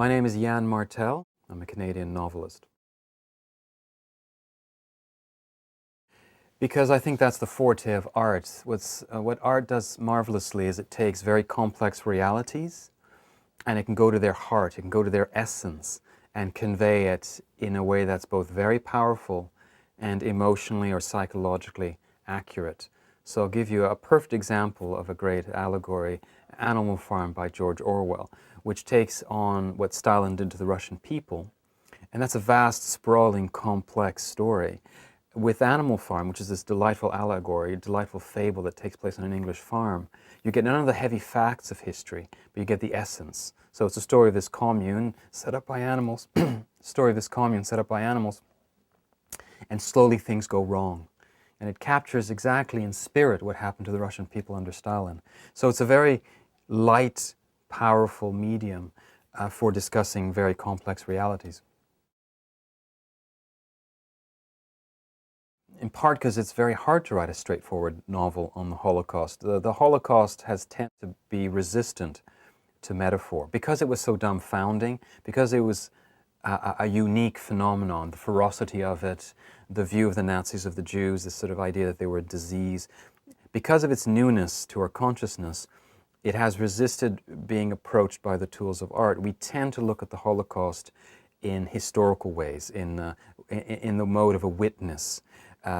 My name is Yann Martel. I'm a Canadian novelist. Because I think that's the forte of art. What art does marvelously is it takes very complex realities and it can go to their heart, it can go to their essence and convey it in a way that's both very powerful and emotionally or psychologically accurate. So I'll give you a perfect example of a great allegory, Animal Farm by George Orwell, which takes on what Stalin did to the Russian people. And that's a vast, sprawling, complex story. With Animal Farm, which is this delightful allegory, a delightful fable that takes place on an English farm, you get none of the heavy facts of history, but you get the essence. So it's a story of this commune set up by animals, story of this commune set up by animals, and slowly things go wrong. And it captures exactly in spirit what happened to the Russian people under Stalin. So it's a very light, powerful medium for discussing very complex realities. In part because it's very hard to write a straightforward novel on the Holocaust. The Holocaust has tended to be resistant to metaphor because it was so dumbfounding, because it was a unique phenomenon, the ferocity of it, the view of the Nazis of the Jews, this sort of idea that they were a disease. Because of its newness to our consciousness, it has resisted being approached by the tools of art. We tend to look at the Holocaust in historical ways, in the mode of a witness.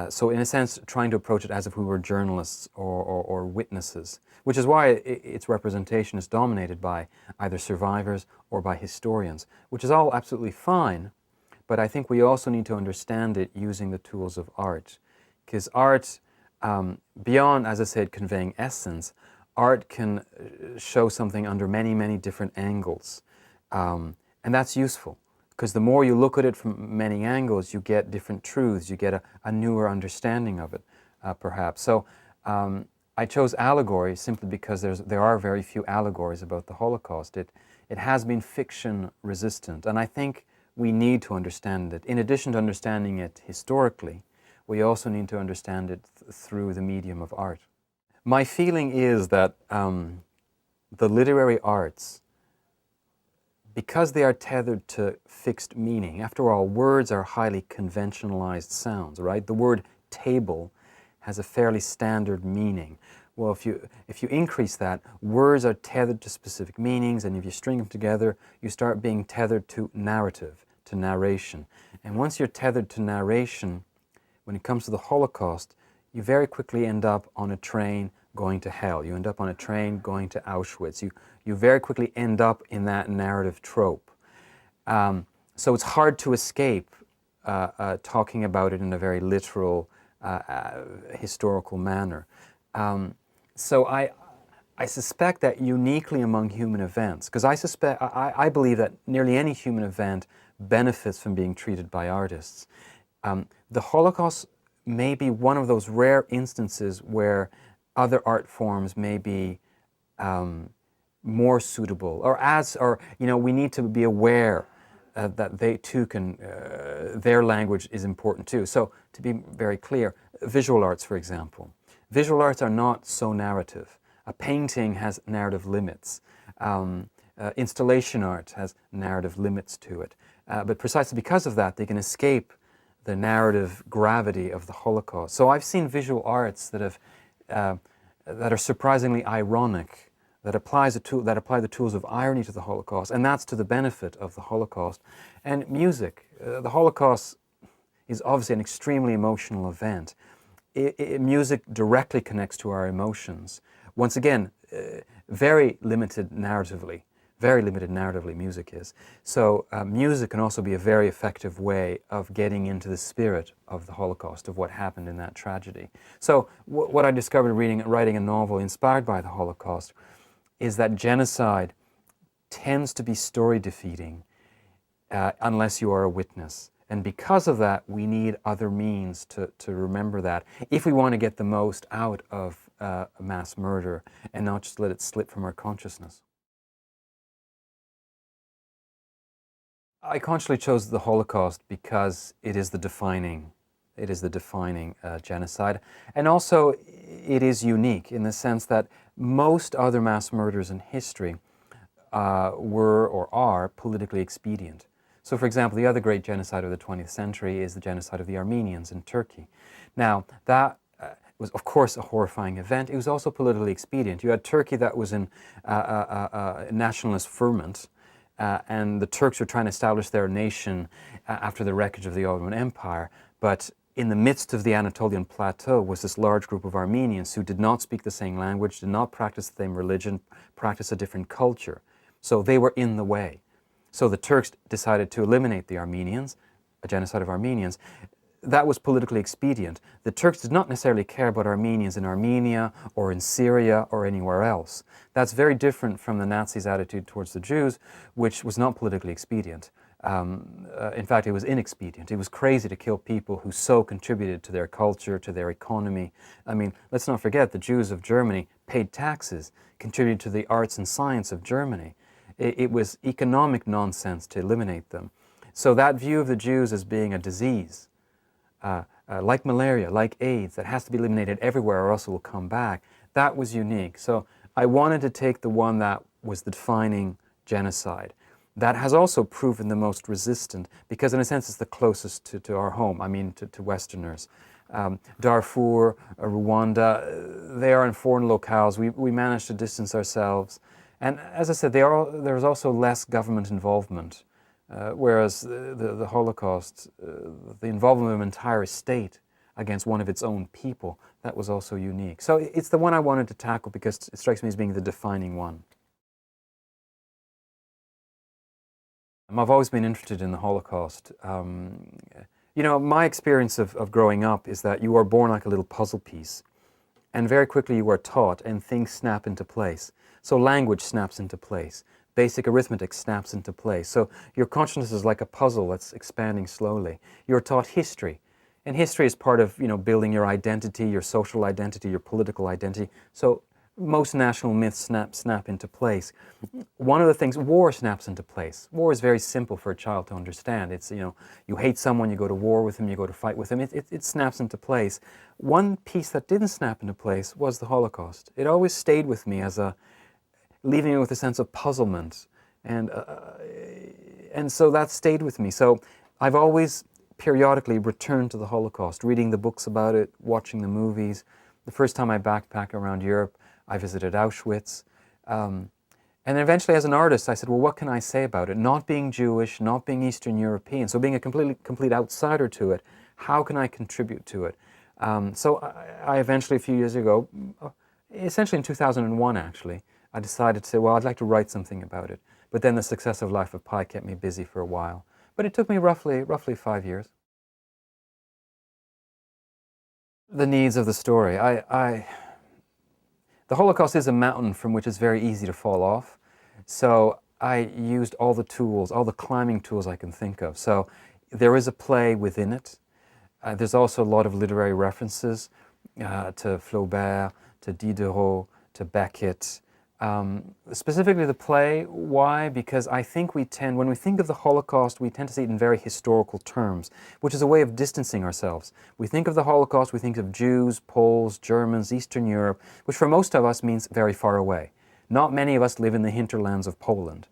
So in a sense, trying to approach it as if we were journalists or witnesses, which is why its representation is dominated by either survivors or by historians, which is all absolutely fine, but I think we also need to understand it using the tools of art. Because art, beyond, as I said, conveying essence, art can show something under many, many different angles, and that's useful. Because the more you look at it from many angles, you get different truths, you get a newer understanding of it, perhaps. So I chose allegory simply because there are very few allegories about the Holocaust. It has been fiction resistant, and I think we need to understand it. In addition to understanding it historically, we also need to understand it through the medium of art. My feeling is that the literary arts, because they are tethered to fixed meaning, after all, words are highly conventionalized sounds, right? The word table has a fairly standard meaning. Well, if you increase that, words are tethered to specific meanings, and if you string them together, you start being tethered to narrative, to narration. And once you're tethered to narration, when it comes to the Holocaust, you very quickly end up on a train going to hell. You end up on a train going to Auschwitz. You very quickly end up in that narrative trope. So it's hard to escape talking about it in a very literal, historical manner. So I suspect that uniquely among human events, because I believe that nearly any human event benefits from being treated by artists. The Holocaust may be one of those rare instances where other art forms may be more suitable, or we need to be aware that they too can, their language is important too. So to be very clear, visual arts, for example. Visual arts are not so narrative. A painting has narrative limits. Installation art has narrative limits to it. But precisely because of that, they can escape the narrative gravity of the Holocaust. So I've seen visual arts that are surprisingly ironic, that apply the tools of irony to the Holocaust, and that's to the benefit of the Holocaust. And music. The Holocaust is obviously an extremely emotional event. Music directly connects to our emotions. Once again, very limited narratively music is. So music can also be a very effective way of getting into the spirit of the Holocaust, of what happened in that tragedy. So what I discovered writing a novel inspired by the Holocaust is that genocide tends to be story defeating unless you are a witness. And because of that, we need other means to remember that if we want to get the most out of mass murder and not just let it slip from our consciousness. I consciously chose the Holocaust because it is the defining genocide. And also, it is unique in the sense that most other mass murders in history were or are politically expedient. So, for example, the other great genocide of the 20th century is the genocide of the Armenians in Turkey. Now, that was, of course, a horrifying event. It was also politically expedient. You had Turkey that was in nationalist ferment, and the Turks were trying to establish their nation after the wreckage of the Ottoman Empire. But in the midst of the Anatolian plateau was this large group of Armenians who did not speak the same language, did not practice the same religion, practiced a different culture. So they were in the way. So the Turks decided to eliminate the Armenians, a genocide of Armenians. That was politically expedient. The Turks did not necessarily care about Armenians in Armenia or in Syria or anywhere else. That's very different from the Nazis' attitude towards the Jews, which was not politically expedient. In fact, it was inexpedient. It was crazy to kill people who so contributed to their culture, to their economy. I mean, let's not forget the Jews of Germany paid taxes, contributed to the arts and science of Germany. It was economic nonsense to eliminate them. So that view of the Jews as being a disease, like malaria, like AIDS, that has to be eliminated everywhere or else it will come back, that was unique. So I wanted to take the one that was the defining genocide. That has also proven the most resistant because in a sense it's the closest to our home, I mean to Westerners. Darfur, Rwanda, they are in foreign locales. We managed to distance ourselves. And as I said, there's also less government involvement, whereas the Holocaust, the involvement of an entire state against one of its own people, that was also unique. So it's the one I wanted to tackle because it strikes me as being the defining one. I've always been interested in the Holocaust. You know, my experience of growing up is that you are born like a little puzzle piece, and very quickly you are taught and things snap into place. So language snaps into place. Basic arithmetic snaps into place. So your consciousness is like a puzzle that's expanding slowly. You're taught history. And history is part of, you know, building your identity, your social identity, your political identity. So most national myths snap into place. One of the things, war snaps into place. War is very simple for a child to understand. It's, you know, you hate someone, you go to war with them, you go to fight with them. It snaps into place. One piece that didn't snap into place was the Holocaust. It always stayed with me as leaving me with a sense of puzzlement. And so that stayed with me. So I've always periodically returned to the Holocaust, reading the books about it, watching the movies. The first time I backpacked around Europe, I visited Auschwitz. And then eventually as an artist, I said, well, what can I say about it? Not being Jewish, not being Eastern European, so being a complete outsider to it, how can I contribute to it? So I eventually, a few years ago, essentially in 2001 actually, I decided to say, well, I'd like to write something about it. But then the success of Life of Pi kept me busy for a while. But it took me roughly 5 years. The needs of the story. The Holocaust is a mountain from which it's very easy to fall off. So I used all the tools, all the climbing tools I can think of. So there is a play within it. There's also a lot of literary references to Flaubert, to Diderot, to Beckett. Specifically the play, why? Because I think when we think of the Holocaust, we tend to see it in very historical terms, which is a way of distancing ourselves. We think of the Holocaust, we think of Jews, Poles, Germans, Eastern Europe, which for most of us means very far away. Not many of us live in the hinterlands of Poland.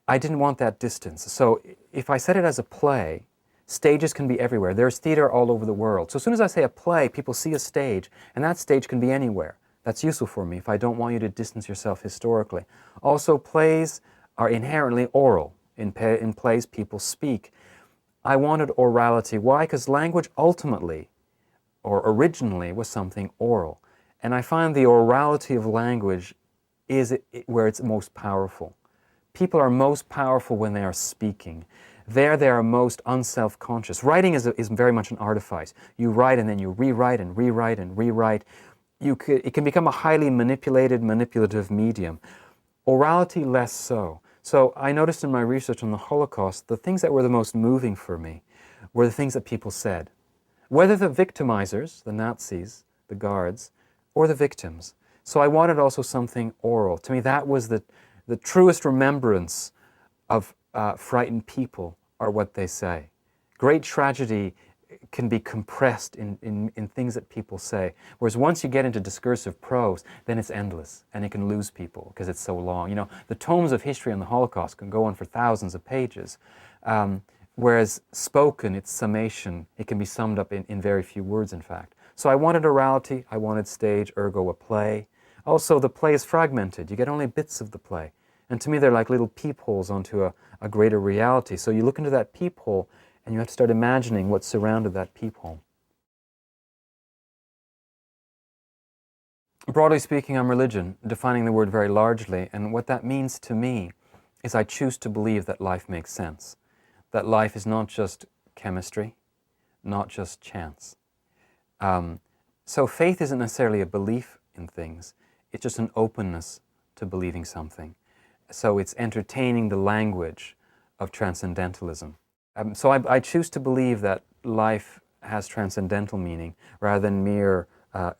I didn't want that distance. So if I set it as a play, stages can be everywhere. There's theater all over the world. So as soon as I say a play, people see a stage, and that stage can be anywhere. That's useful for me if I don't want you to distance yourself historically. Also, plays are inherently oral. In plays, people speak. I wanted orality. Why? Because language ultimately, or originally, was something oral. And I find the orality of language is where it's most powerful. People are most powerful when they are speaking. There they are most unself-conscious. Writing is very much an artifice. You write and then you rewrite and rewrite and rewrite. It can become a highly manipulative medium. Orality, less so. So I noticed in my research on the Holocaust, the things that were the most moving for me were the things that people said. Whether the victimizers, the Nazis, the guards, or the victims. So I wanted also something oral. To me, that was the truest remembrance of frightened people are what they say. Great tragedy can be compressed in things that people say. Whereas once you get into discursive prose, then it's endless, and it can lose people because it's so long. You know, the tomes of history on the Holocaust can go on for thousands of pages. Whereas spoken, it's summation. It can be summed up in very few words, in fact. So I wanted orality, I wanted stage, ergo a play. Also, the play is fragmented. You get only bits of the play. And to me, they're like little peepholes onto a greater reality. So you look into that peephole, and you have to start imagining what surrounded that peephole. Broadly speaking, I'm religion, defining the word very largely. And what that means to me is I choose to believe that life makes sense. That life is not just chemistry, not just chance. So faith isn't necessarily a belief in things. It's just an openness to believing something. So it's entertaining the language of transcendentalism. So I choose to believe that life has transcendental meaning rather than mere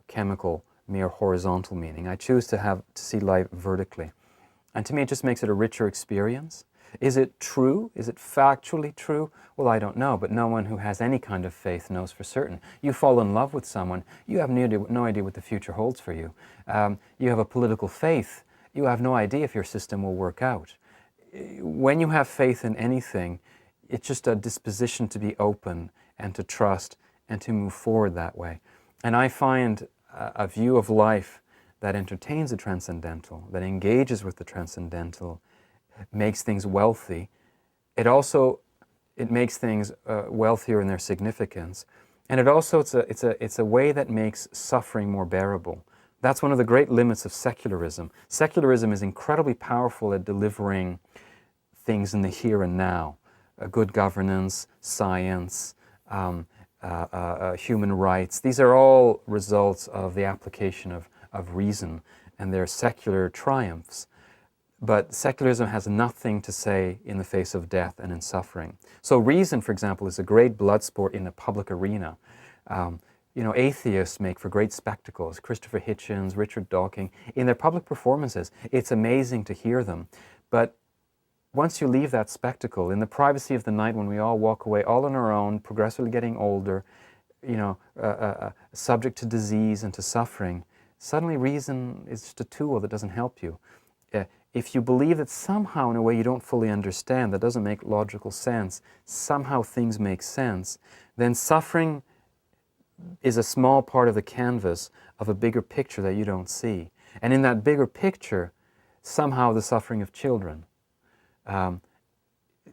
chemical, mere horizontal meaning. I choose to see life vertically. And to me, it just makes it a richer experience. Is it true? Is it factually true? Well, I don't know, but no one who has any kind of faith knows for certain. You fall in love with someone, you have no idea what the future holds for you. You have a political faith, you have no idea if your system will work out. When you have faith in anything, it's just a disposition to be open and to trust and to move forward that way. And I find a view of life that entertains the transcendental, that engages with the transcendental, makes things wealthy. It makes things wealthier in their significance, and it's a way that makes suffering more bearable. That's one of the great limits of secularism. Secularism is incredibly powerful at delivering things in the here and now. Good governance, science, human rights. These are all results of the application of reason, and they're secular triumphs. But secularism has nothing to say in the face of death and in suffering. So reason, for example, is a great blood sport in the public arena. Atheists make for great spectacles. Christopher Hitchens, Richard Dawkins, in their public performances, it's amazing to hear them. But once you leave that spectacle, in the privacy of the night when we all walk away all on our own, progressively getting older, subject to disease and to suffering, suddenly reason is just a tool that doesn't help you. If you believe that somehow in a way you don't fully understand, that doesn't make logical sense, somehow things make sense, then suffering is a small part of the canvas of a bigger picture that you don't see. And in that bigger picture, somehow the suffering of children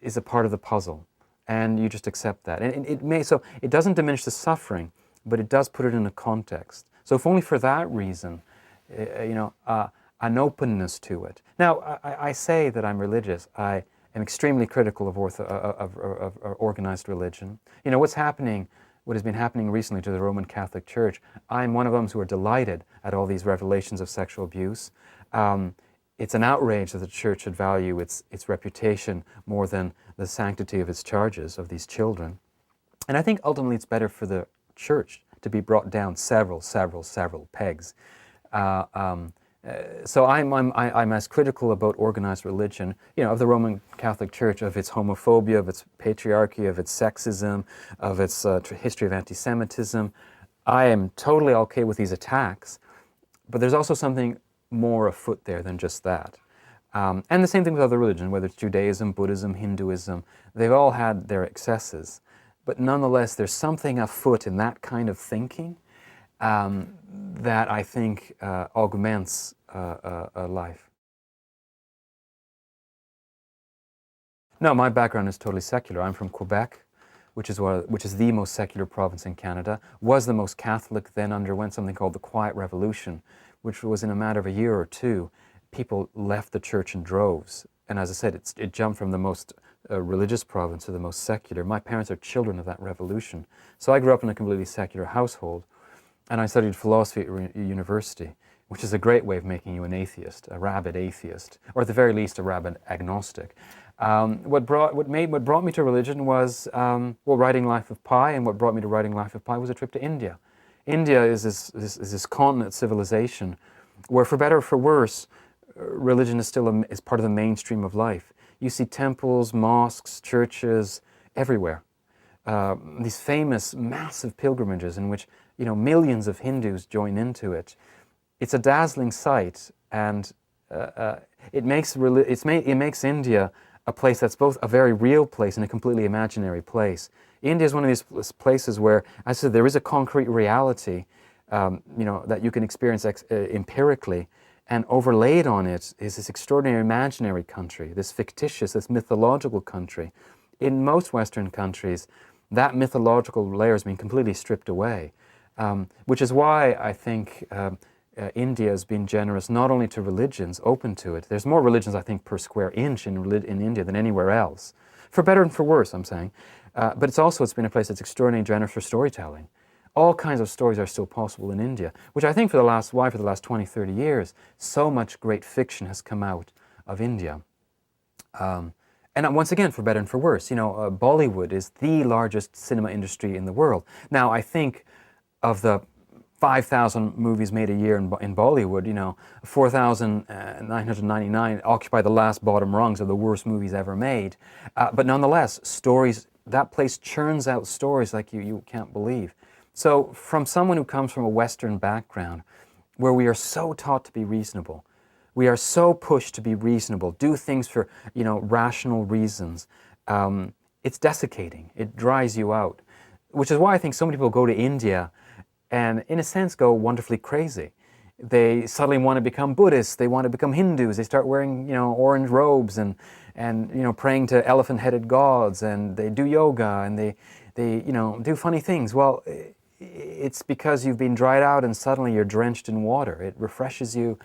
is a part of the puzzle. And you just accept that. And it doesn't diminish the suffering, but it does put it in a context. So if only for that reason, an openness to it. Now, I say that I'm religious. I am extremely critical of organized religion. What has been happening recently to the Roman Catholic Church, I'm one of those who are delighted at all these revelations of sexual abuse. It's an outrage that the Church should value its reputation more than the sanctity of its charges of these children. And I think ultimately it's better for the Church to be brought down several pegs. So I'm as critical about organized religion, of the Roman Catholic Church, of its homophobia, of its patriarchy, of its sexism, of its history of anti-Semitism. I am totally okay with these attacks, but there's also something more afoot there than just that. And the same thing with other religions, whether it's Judaism, Buddhism, Hinduism, they've all had their excesses. But nonetheless, there's something afoot in that kind of thinking that I think augments life. No, my background is totally secular. I'm from Quebec, which is the most secular province in Canada, was the most Catholic, then underwent something called the Quiet Revolution, which was in a matter of a year or two, people left the church in droves. And as I said, it jumped from the most religious province to the most secular. My parents are children of that revolution. So I grew up in a completely secular household. And I studied philosophy at university, which is a great way of making you an atheist, a rabid atheist, or at the very least a rabid agnostic. What brought me to religion was writing Life of Pi, and what brought me to writing Life of Pi was a trip to India. India is this continent civilization where, for better or for worse, religion is still is part of the mainstream of life. You see temples, mosques, churches everywhere. these famous massive pilgrimages in which millions of Hindus join into it. It's a dazzling sight, and it makes India a place that's both a very real place and a completely imaginary place. India is one of these places where, as I said, there is a concrete reality, that you can experience empirically, and overlaid on it is this extraordinary imaginary country, this fictitious, this mythological country. In most Western countries, that mythological layer has been completely stripped away, which is why I think India has been generous not only to religions, open to it. There's more religions, I think, per square inch in India than anywhere else. For better and for worse, I'm saying. But it's been a place that's extraordinarily generous for storytelling. All kinds of stories are still possible in India, which I think for the last 20, 30 years, so much great fiction has come out of India. And once again, for better and for worse, Bollywood is the largest cinema industry in the world. Now, I think of the 5,000 movies made a year in Bollywood, 4,999 occupy the last bottom rungs of the worst movies ever made. But nonetheless, stories, that place churns out stories like you can't believe. So from someone who comes from a Western background, where we are so taught to be reasonable, we are so pushed to be reasonable, do things for, rational reasons, it's desiccating, it dries you out. Which is why I think so many people go to India and, in a sense, go wonderfully crazy. They suddenly want to become Buddhists, they want to become Hindus, they start wearing, orange robes and praying to elephant-headed gods, and they do yoga, and they do funny things. Well, it's because you've been dried out and suddenly you're drenched in water. It refreshes you.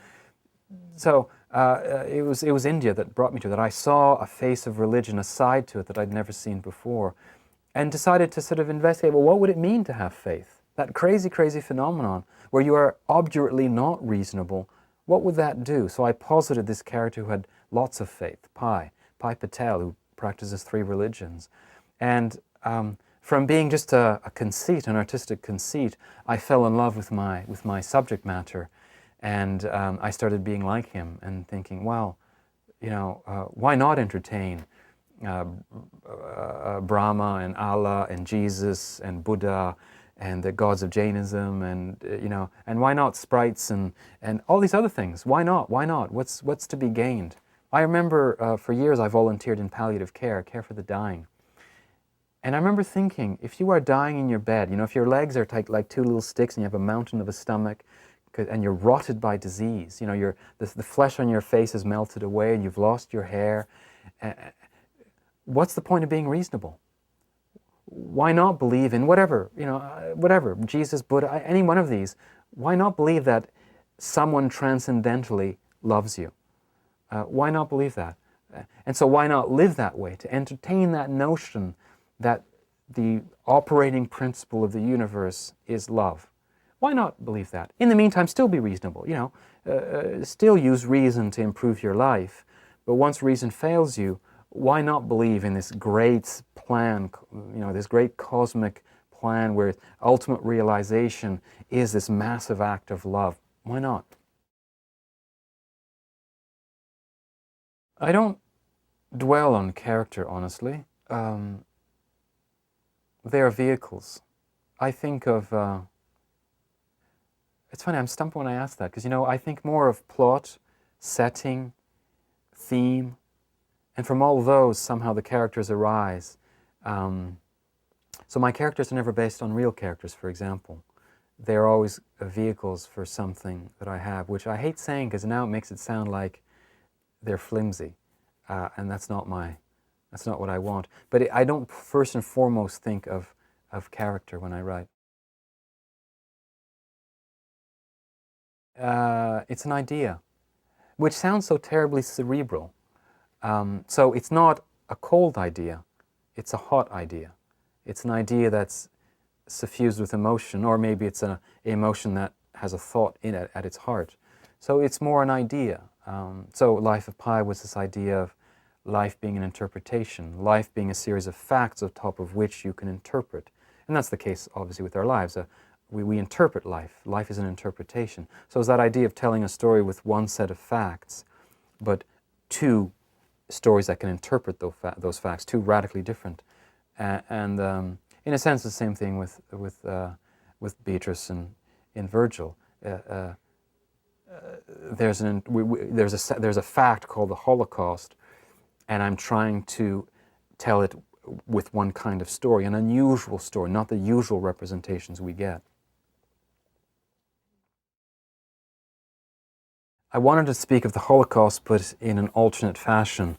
So it was India that brought me to that. I saw a face of religion, a side to it that I'd never seen before, and decided to sort of investigate, well, what would it mean to have faith? That crazy, crazy phenomenon where you are obdurately not reasonable, what would that do? So I posited this character who had lots of faith, Pai Patel, who practices 3 religions. And from being just a conceit, an artistic conceit, I fell in love with my subject matter, and I started being like him and thinking, wow, why not entertain Brahma and Allah and Jesus and Buddha and the gods of Jainism, and and why not sprites and all these other things? Why not? Why not? What's to be gained? I remember for years I volunteered in palliative care for the dying. And I remember thinking, if you are dying in your bed, if your legs are tight like 2 little sticks and you have a mountain of a stomach, and you're rotted by disease, the flesh on your face is melted away and you've lost your hair, what's the point of being reasonable? Why not believe in whatever, Jesus, Buddha, any one of these? Why not believe that someone transcendentally loves you? Why not believe that? And so why not live that way, to entertain that notion that the operating principle of the universe is love? Why not believe that? In the meantime, still be reasonable, still use reason to improve your life. But once reason fails you, why not believe in this great plan, this great cosmic plan where ultimate realization is this massive act of love? Why not? I don't dwell on character, honestly. They are vehicles. I think of... it's funny, I'm stumped when I ask that, because, I think more of plot, setting, theme, and from all those, somehow the characters arise. So my characters are never based on real characters, for example. They're always vehicles for something that I have, which I hate saying because now it makes it sound like they're flimsy, and that's not what I want. But I don't first and foremost think of character when I write. It's an idea, which sounds so terribly cerebral. So it's not a cold idea, it's a hot idea. It's an idea that's suffused with emotion, or maybe it's an emotion that has a thought in it at its heart. So it's more an idea. So Life of Pi was this idea of life being an interpretation, life being a series of facts on top of which you can interpret. And that's the case, obviously, with our lives. We interpret life. Life is an interpretation. So it's that idea of telling a story with one set of facts, but 2 stories that can interpret those facts, 2 radically different. And In a sense, the same thing with Beatrice and in Virgil. There's a fact called the Holocaust, and I'm trying to tell it with one kind of story, an unusual story, not the usual representations we get. I wanted to speak of the Holocaust, but in an alternate fashion,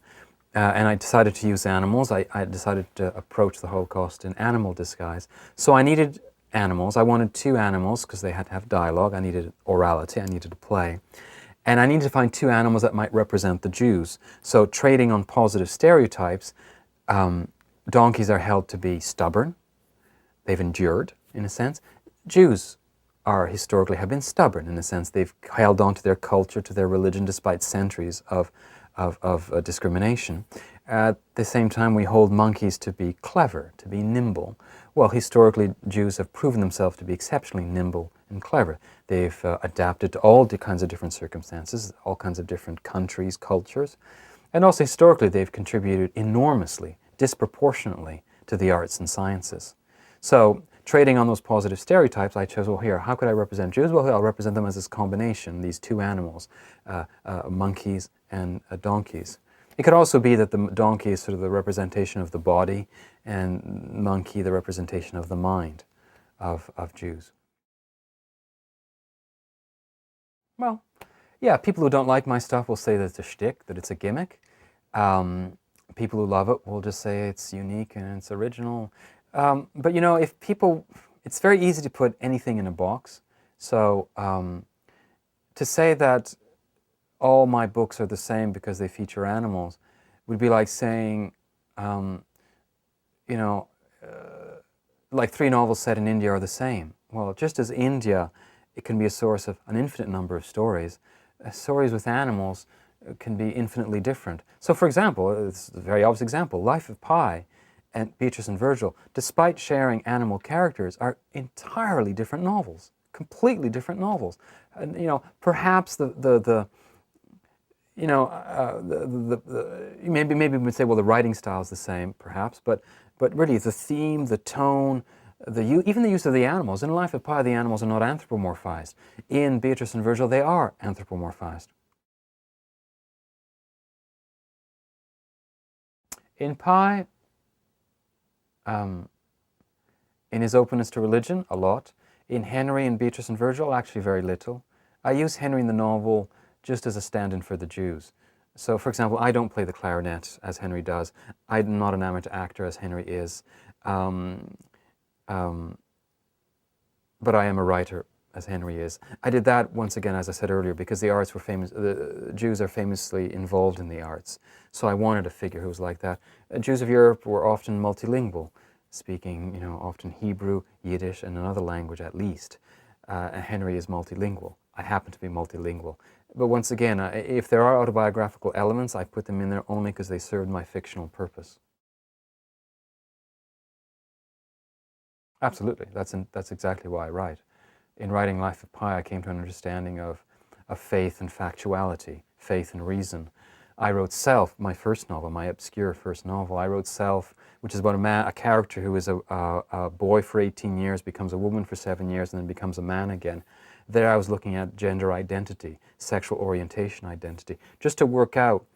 and I decided to use animals. I decided to approach the Holocaust in animal disguise. So I needed animals. I wanted two animals because they had to have dialogue. I needed orality. I needed to play. And I needed to find two animals that might represent the Jews. So trading on positive stereotypes, donkeys are held to be stubborn. They've endured, in a sense. Jews historically have been stubborn, in a sense. They've held on to their culture, to their religion, despite centuries of discrimination. At the same time, we hold monkeys to be clever, to be nimble. Well, historically, Jews have proven themselves to be exceptionally nimble and clever. They've adapted to all kinds of different circumstances, all kinds of different countries, cultures. And also historically, they've contributed enormously, disproportionately, to the arts and sciences. So, trading on those positive stereotypes, I chose, well, here, how could I represent Jews? Well, I'll represent them as this combination, these two animals, monkeys and donkeys. It could also be that the donkey is sort of the representation of the body, and monkey the representation of the mind of Jews. Well, yeah, people who don't like my stuff will say that it's a shtick, that it's a gimmick. People who love it will just say it's unique and it's original. But you know, it's very easy to put anything in a box. So to say that all my books are the same because they feature animals would be like saying, like 3 novels set in India are the same. Well, just as India, it can be a source of an infinite number of stories, stories with animals can be infinitely different. So for example, it's a very obvious example, Life of Pi and Beatrice and Virgil, despite sharing animal characters, are entirely different novels, completely different novels. And, perhaps maybe we would say, well, the writing style is the same, perhaps, but really the theme, the tone, even the use of the animals. In Life of Pi, the animals are not anthropomorphized. In Beatrice and Virgil, they are anthropomorphized. In Pi, in his openness to religion, a lot. In Henry and Beatrice and Virgil, actually very little. I use Henry in the novel just as a stand-in for the Jews. So, for example, I don't play the clarinet as Henry does. I'm not an amateur actor as Henry is. But I am a writer as Henry is. I did that, once again, as I said earlier, because the arts were famous. The Jews are famously involved in the arts. So I wanted a figure who was like that. Jews of Europe were often multilingual, speaking, often Hebrew, Yiddish, and another language at least. Henry is multilingual. I happen to be multilingual. But once again, if there are autobiographical elements, I put them in there only because they served my fictional purpose. Absolutely. That's exactly why I write. In writing Life of Pi, I came to an understanding of faith and factuality, faith and reason. I wrote Self, my first novel, my obscure first novel. I wrote Self, which is about a character who is a boy for 18 years, becomes a woman for 7 years, and then becomes a man again. There I was looking at gender identity, sexual orientation identity, just to work out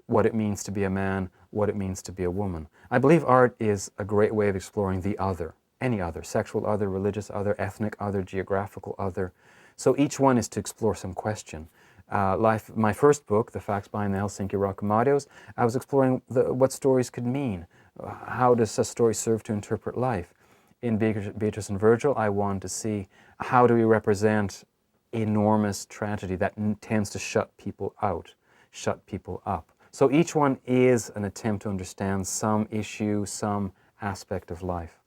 what it means to be a man, what it means to be a woman. I believe art is a great way of exploring the other, any other, sexual other, religious other, ethnic other, geographical other. So each one is to explore some question. My first book, The Facts Behind the Helsinki Roccamatios, I was exploring what stories could mean. How does a story serve to interpret life? In Beatrice and Virgil, I wanted to see how do we represent enormous tragedy that tends to shut people out, shut people up. So each one is an attempt to understand some issue, some aspect of life.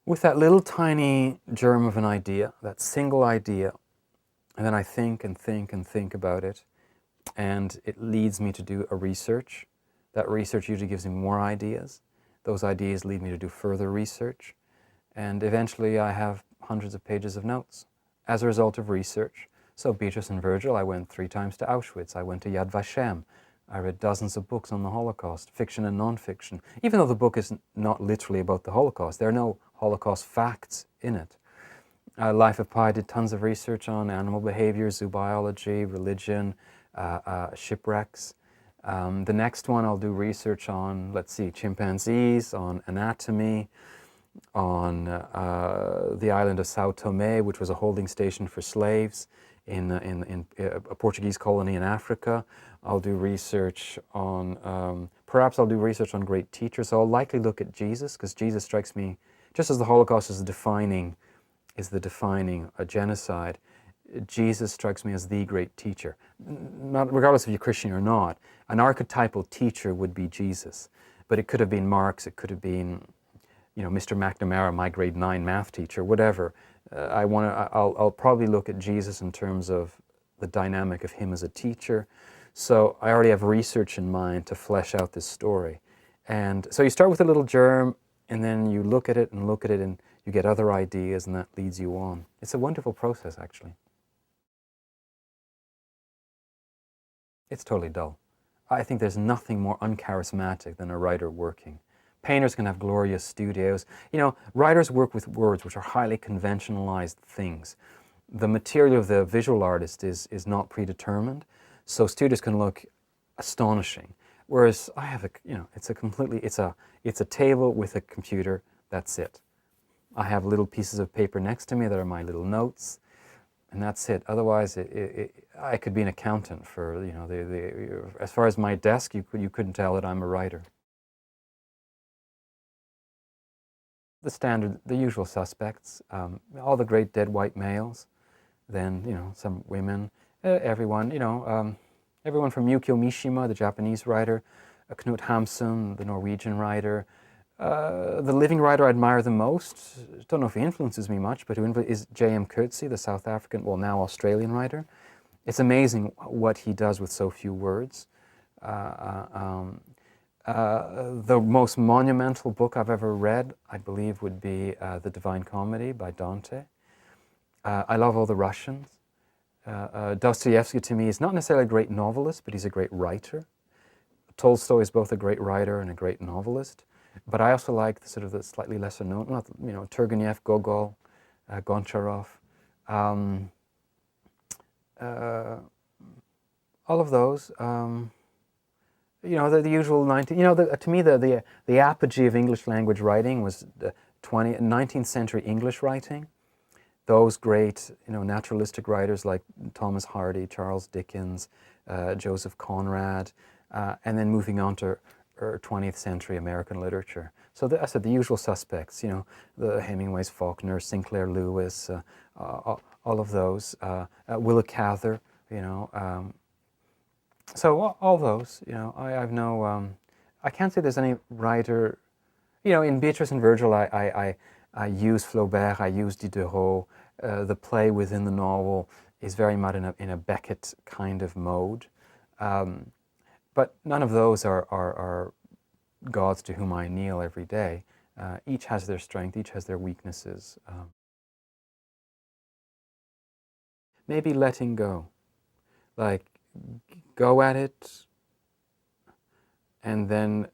With that little tiny germ of an idea, that single idea, and then I think and think and think about it, and it leads me to do a research. That research usually gives me more ideas. Those ideas lead me to do further research, and eventually I have hundreds of pages of notes as a result of research. So Beatrice and Virgil, I went 3 times to Auschwitz. I went to Yad Vashem. I read dozens of books on the Holocaust, fiction and non-fiction. Even though the book is not literally about the Holocaust, there are no Holocaust facts in it. Life of Pi did tons of research on animal behavior, zoobiology, religion, shipwrecks. The next one I'll do research on, let's see, chimpanzees, on anatomy, on the island of Sao Tome, which was a holding station for slaves in a Portuguese colony in Africa. I'll do research on, perhaps I'll do research on great teachers. So I'll likely look at Jesus, because Jesus strikes me, just as the Holocaust is the defining a genocide, Jesus strikes me as the great teacher. Not, regardless if you're Christian or not, an archetypal teacher would be Jesus. But it could have been Marx, it could have been, you know, Mr. McNamara, my grade 9 math teacher, whatever. I'll probably look at Jesus in terms of the dynamic of him as a teacher. So I already have research in mind to flesh out this story. And so you start with a little germ, and then you look at it, and you get other ideas, and that leads you on. It's a wonderful process, actually. It's totally dull. I think there's nothing more uncharismatic than a writer working. Painters can have glorious studios. You know, writers work with words, which are highly conventionalized things. The material of the visual artist is not predetermined, so studios can look astonishing. Whereas I have it's a table with a computer, that's it. I have little pieces of paper next to me that are my little notes, and that's it. Otherwise, I could be an accountant for, you know, as far as my desk, you couldn't tell that I'm a writer. The standard, the usual suspects, all the great dead white males, then, you know, some women, everyone, you know, everyone from Yukio Mishima, the Japanese writer, Knut Hamsun, the Norwegian writer. The living writer I admire the most, don't know if he influences me much, but who is J.M. Coetzee, the South African, well, now Australian writer. It's amazing what he does with so few words. The most monumental book I've ever read, I believe, would be The Divine Comedy by Dante. I love all the Russians. Dostoevsky, to me, is not necessarily a great novelist, but he's a great writer. Tolstoy is both a great writer and a great novelist. But I also like the slightly lesser known, you know, Turgenev, Gogol, Goncharov, all of those. You know, the usual 19. You know, to me, the apogee of English language writing was the 19th century English writing. Those great, you know, naturalistic writers like Thomas Hardy, Charles Dickens, Joseph Conrad, and then moving on to 20th century American literature. So I said the usual suspects, you know, the Hemingways, Faulkner, Sinclair Lewis, all of those, Willa Cather, you know. So all those, you know, I have no, I can't say there's any writer, you know, in Beatrice and Virgil, I use Flaubert, I use Diderot. The play within the novel is very much in a Beckett kind of mode. But none of those are gods to whom I kneel every day. Each has their strength, each has their weaknesses. Maybe letting go. Like, go at it, and then,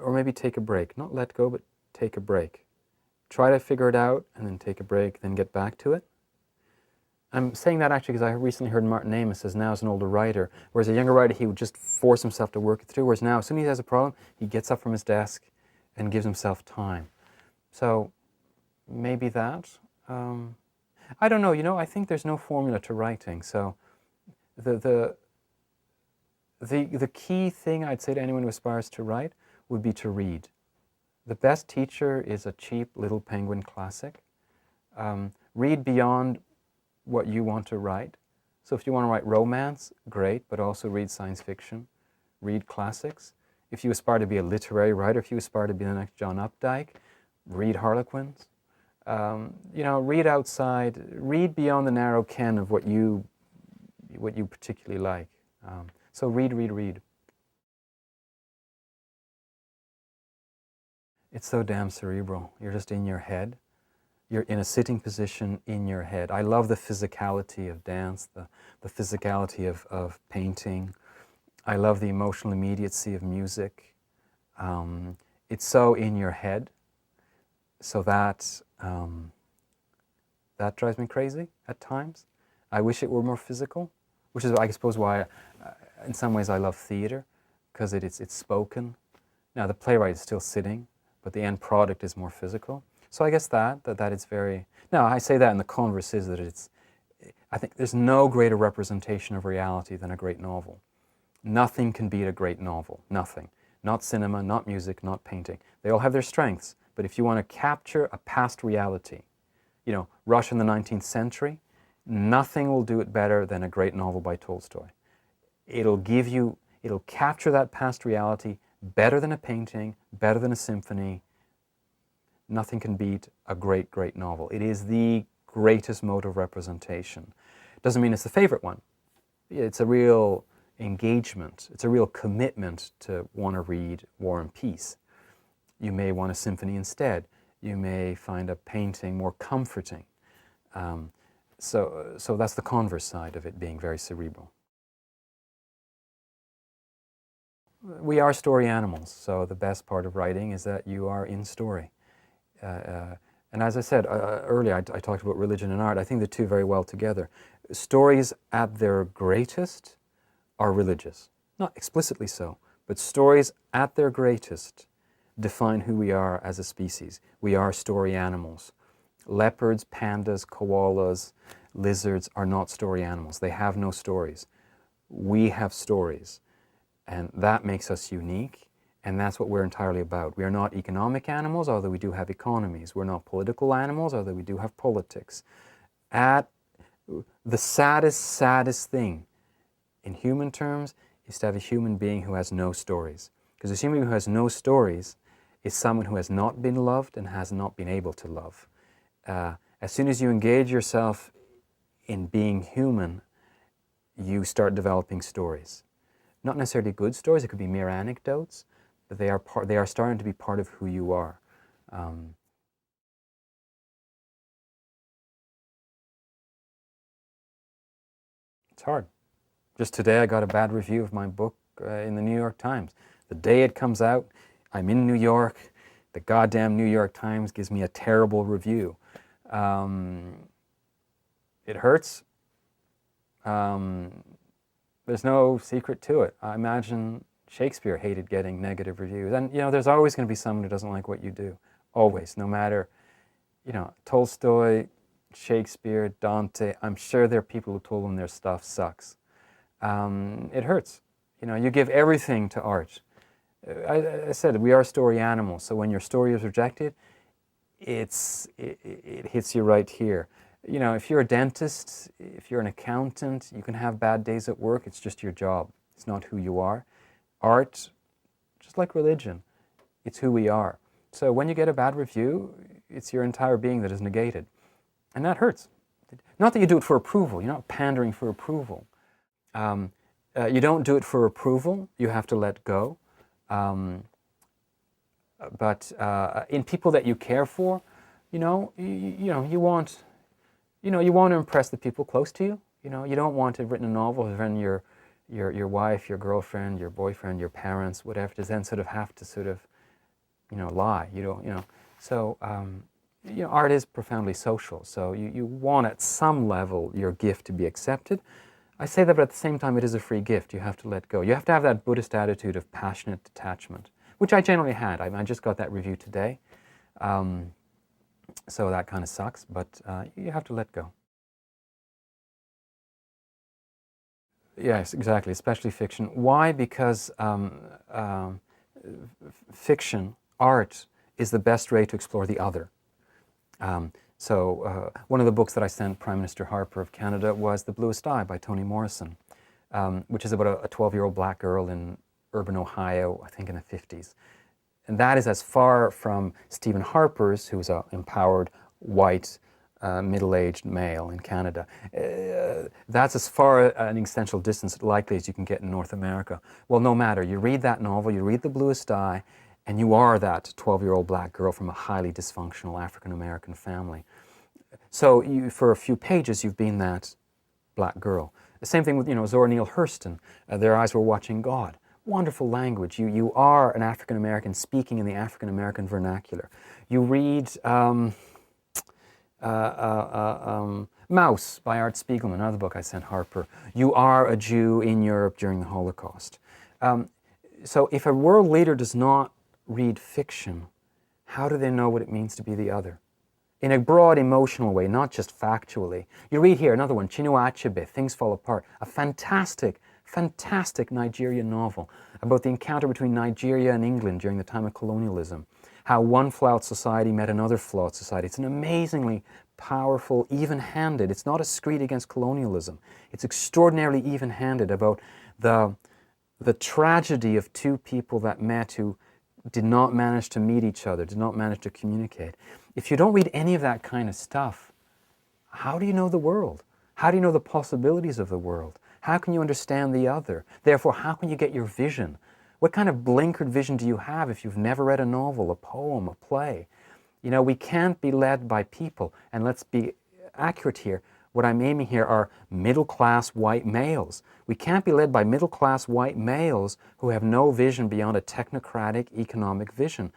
or maybe take a break. Not let go, but take a break. Try to figure it out, and then take a break, then get back to it. I'm saying that actually because I recently heard Martin Amis says now as an older writer, whereas a younger writer, he would just force himself to work it through, whereas now, as soon as he has a problem, he gets up from his desk and gives himself time. So maybe that. I don't know, you know, I think there's no formula to writing. So the key thing I'd say to anyone who aspires to write would be to read. The best teacher is a cheap Little Penguin classic. Read beyond what you want to write. So if you want to write romance, great, but also read science fiction, read classics. If you aspire to be a literary writer, if you aspire to be the next John Updike, read Harlequins. You know, read outside, read beyond the narrow ken of what you particularly like. So read, read, read. It's so damn cerebral. You're just in your head. You're in a sitting position in your head. I love the physicality of dance, the physicality of painting. I love the emotional immediacy of music. It's so in your head, so that that drives me crazy at times. I wish it were more physical, which is, I suppose, why, in some ways, I love theatre, because it's spoken. Now, the playwright is still sitting, but the end product is more physical. So I guess that it's very... Now, I say that, and the converse is that it's... I think there's no greater representation of reality than a great novel. Nothing can beat a great novel. Nothing. Not cinema, not music, not painting. They all have their strengths, but if you want to capture a past reality, you know, Russia in the 19th century, nothing will do it better than a great novel by Tolstoy. It'll capture that past reality better than a painting, better than a symphony. Nothing can beat a great, great novel. It is the greatest mode of representation. Doesn't mean it's the favorite one. It's a real engagement. It's a real commitment to want to read War and Peace. You may want a symphony instead. You may find a painting more comforting. So that's the converse side of it being very cerebral. We are story animals, so the best part of writing is that you are in story. And as I said earlier, I talked about religion and art. I think the two very well together. Stories at their greatest are religious. Not explicitly so, but stories at their greatest define who we are as a species. We are story animals. Leopards, pandas, koalas, lizards are not story animals. They have no stories. We have stories, and that makes us unique, and that's what we're entirely about. We are not economic animals, although we do have economies. We're not political animals, although we do have politics. At the saddest thing in human terms is to have a human being who has no stories. Because a human being who has no stories is someone who has not been loved and has not been able to love. As soon as you engage yourself in being human, you start developing stories. Not necessarily good stories, it could be mere anecdotes, but they are starting to be part of who you are. It's hard. Just today I got a bad review of my book in the New York Times. The day it comes out, I'm in New York, the goddamn New York Times gives me a terrible review. It hurts. There's no secret to it. I imagine Shakespeare hated getting negative reviews. And, you know, there's always going to be someone who doesn't like what you do. Always, no matter, you know, Tolstoy, Shakespeare, Dante, I'm sure there are people who told them their stuff sucks. It hurts. You know, you give everything to art. I said, we are story animals, so when your story is rejected, it hits you right here. You know, if you're a dentist, if you're an accountant, you can have bad days at work. It's just your job. It's not who you are. Art, just like religion, it's who we are. So when you get a bad review, it's your entire being that is negated. And that hurts. Not that you do it for approval. You're not pandering for approval. You don't do it for approval. You have to let go. But in people that you care for, you want to impress the people close to you. You know, you don't want to have written a novel and your wife, your girlfriend, your boyfriend, your parents, whatever, to then sort of have to sort of, lie. So art is profoundly social. So you want at some level your gift to be accepted. I say that, but at the same time, it is a free gift. You have to let go. You have to have that Buddhist attitude of passionate detachment, which I generally had. I just got that review today. So that kind of sucks, but you have to let go. Yes, exactly, especially fiction. Why? Because fiction, art, is the best way to explore the other. So one of the books that I sent Prime Minister Harper of Canada was The Bluest Eye by Toni Morrison, which is about a 12-year-old black girl in urban Ohio, I think in the 50s. And that is as far from Stephen Harper's, who was an empowered, white, middle-aged male in Canada. That's as far an existential distance likely as you can get in North America. Well, no matter. You read that novel, you read The Bluest Eye, and you are that 12-year-old black girl from a highly dysfunctional African-American family. So for a few pages, you've been that black girl. The same thing with, Zora Neale Hurston. Their eyes were watching God. Wonderful language. You are an African American speaking in the African American vernacular. You read Mouse by Art Spiegelman, another book I sent Harper. You are a Jew in Europe during the Holocaust. So if a world leader does not read fiction, how do they know what it means to be the other? In a broad emotional way, not just factually. You read here another one, Chinua Achebe, Things Fall Apart, a fantastic Nigerian novel about the encounter between Nigeria and England during the time of colonialism. How one flawed society met another flawed society. It's an amazingly powerful, even-handed, it's not a screed against colonialism. It's extraordinarily even-handed about the tragedy of two people that met who did not manage to meet each other, did not manage to communicate. If you don't read any of that kind of stuff, how do you know the world? How do you know the possibilities of the world? How can you understand the other? Therefore, how can you get your vision? What kind of blinkered vision do you have if you've never read a novel, a poem, a play? We can't be led by people. And let's be accurate here. What I'm aiming here are middle-class white males. We can't be led by middle-class white males who have no vision beyond a technocratic economic vision.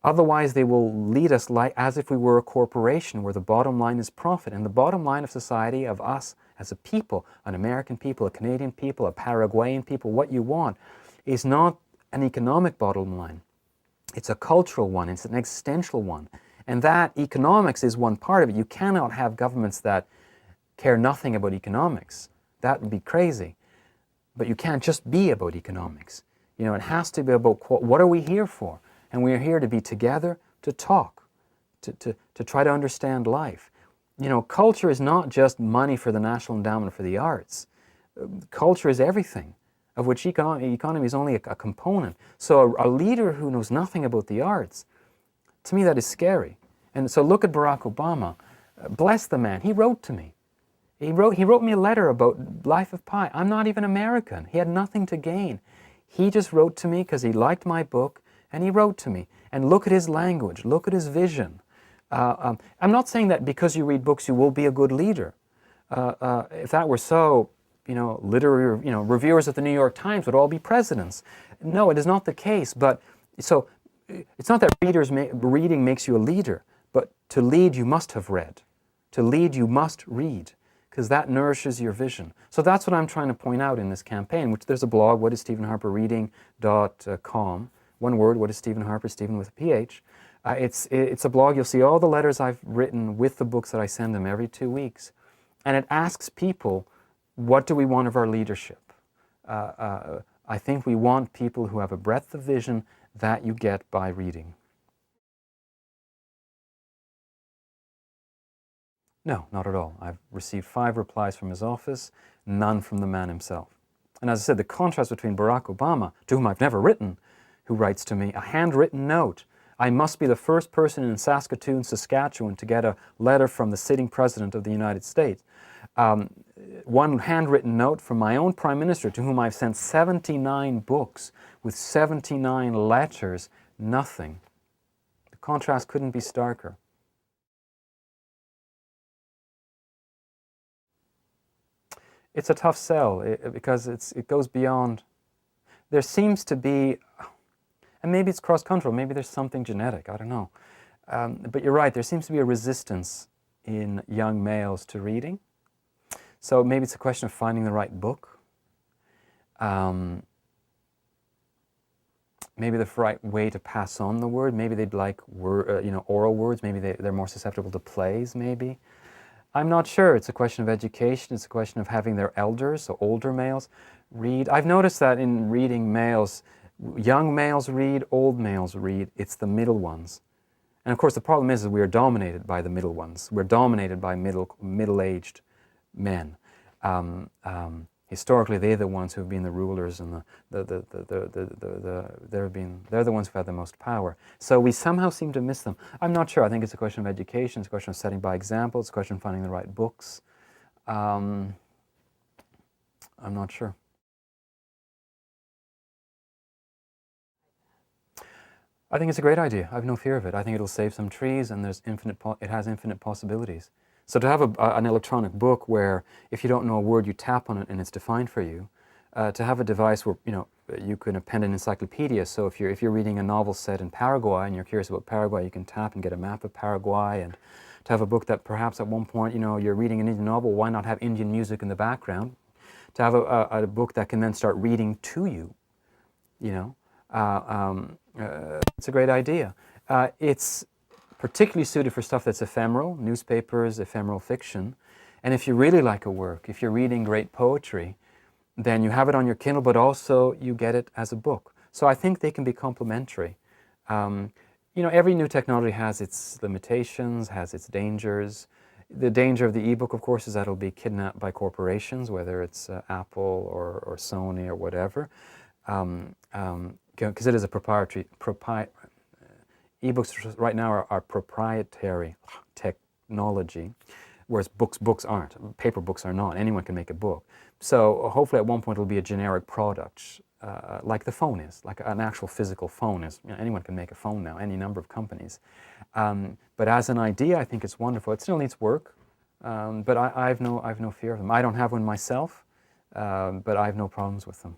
Otherwise, they will lead us as if we were a corporation where the bottom line is profit. And the bottom line of society, of us as a people, an American people, a Canadian people, a Paraguayan people, what you want, is not an economic bottom line. It's a cultural one. It's an existential one. And that economics is one part of it. You cannot have governments that care nothing about economics. That would be crazy. But you can't just be about economics. It has to be about what are we here for? And we are here to be together, to talk, to try to understand life. Culture is not just money for the National Endowment for the Arts. Culture is everything, of which economy is only a component. So a leader who knows nothing about the arts, to me that is scary. And so look at Barack Obama. Bless the man. He wrote to me. He wrote me a letter about Life of Pi. I'm not even American. He had nothing to gain. He just wrote to me because he liked my book, and he wrote to me. And look at his language. Look at his vision. I'm not saying that because you read books you will be a good leader. If that were so, literary, reviewers at the New York Times would all be presidents. No, it is not the case. But so it's not that reading makes you a leader, but to lead you must have read. To lead you must read, because that nourishes your vision. So that's what I'm trying to point out in this campaign, which there's a blog, whatisstephenharperreading.com. One word, what is Stephen Harper, Stephen with a PH. It's a blog. You'll see all the letters I've written with the books that I send them every 2 weeks. And it asks people, what do we want of our leadership? I think we want people who have a breadth of vision that you get by reading. No, not at all. I've received 5 replies from his office, none from the man himself. And as I said, the contrast between Barack Obama, to whom I've never written, who writes to me, a handwritten note. I must be the first person in Saskatoon, Saskatchewan to get a letter from the sitting president of the United States. One handwritten note from my own prime minister, to whom I've sent 79 books with 79 letters, nothing. The contrast couldn't be starker. It's a tough sell because it goes beyond. There seems to be, and maybe it's cross-cultural, maybe there's something genetic, I don't know. But you're right, there seems to be a resistance in young males to reading. So maybe it's a question of finding the right book. Maybe the right way to pass on the word. Maybe they'd like oral words. Maybe they're more susceptible to plays, maybe. I'm not sure. It's a question of education. It's a question of having their elders, so older males, read. I've noticed that in reading males, young males read, old males read. It's the middle ones. And of course the problem is that we are dominated by the middle ones. We're dominated by middle-aged men. Historically, they're the ones who've been the rulers, and they're the ones who've had the most power. So we somehow seem to miss them. I'm not sure. I think it's a question of education. It's a question of setting by example. It's a question of finding the right books. I'm not sure. I think it's a great idea. I have no fear of it. I think it'll save some trees, and there's it has infinite possibilities. So to have an electronic book where if you don't know a word, you tap on it and it's defined for you. To have a device where you can append an encyclopedia. So if you're reading a novel set in Paraguay and you're curious about Paraguay, you can tap and get a map of Paraguay. And to have a book that perhaps at one point you're reading an Indian novel, why not have Indian music in the background? To have a book that can then start reading to you, it's a great idea. It's particularly suited for stuff that's ephemeral, newspapers, ephemeral fiction. And if you really like a work, if you're reading great poetry, then you have it on your Kindle, but also you get it as a book. So I think they can be complementary. Every new technology has its limitations, has its dangers. The danger of the ebook, of course, is that it'll be kidnapped by corporations, whether it's Apple or Sony or whatever, because it is a proprietary. Ebooks right now are proprietary technology, whereas books aren't. Paper books are not. Anyone can make a book. So hopefully at one point it'll be a generic product, like the phone is, like an actual physical phone is. Anyone can make a phone now, any number of companies. But as an idea, I think it's wonderful. It still needs work, but I have no fear of them. I don't have one myself, but I have no problems with them.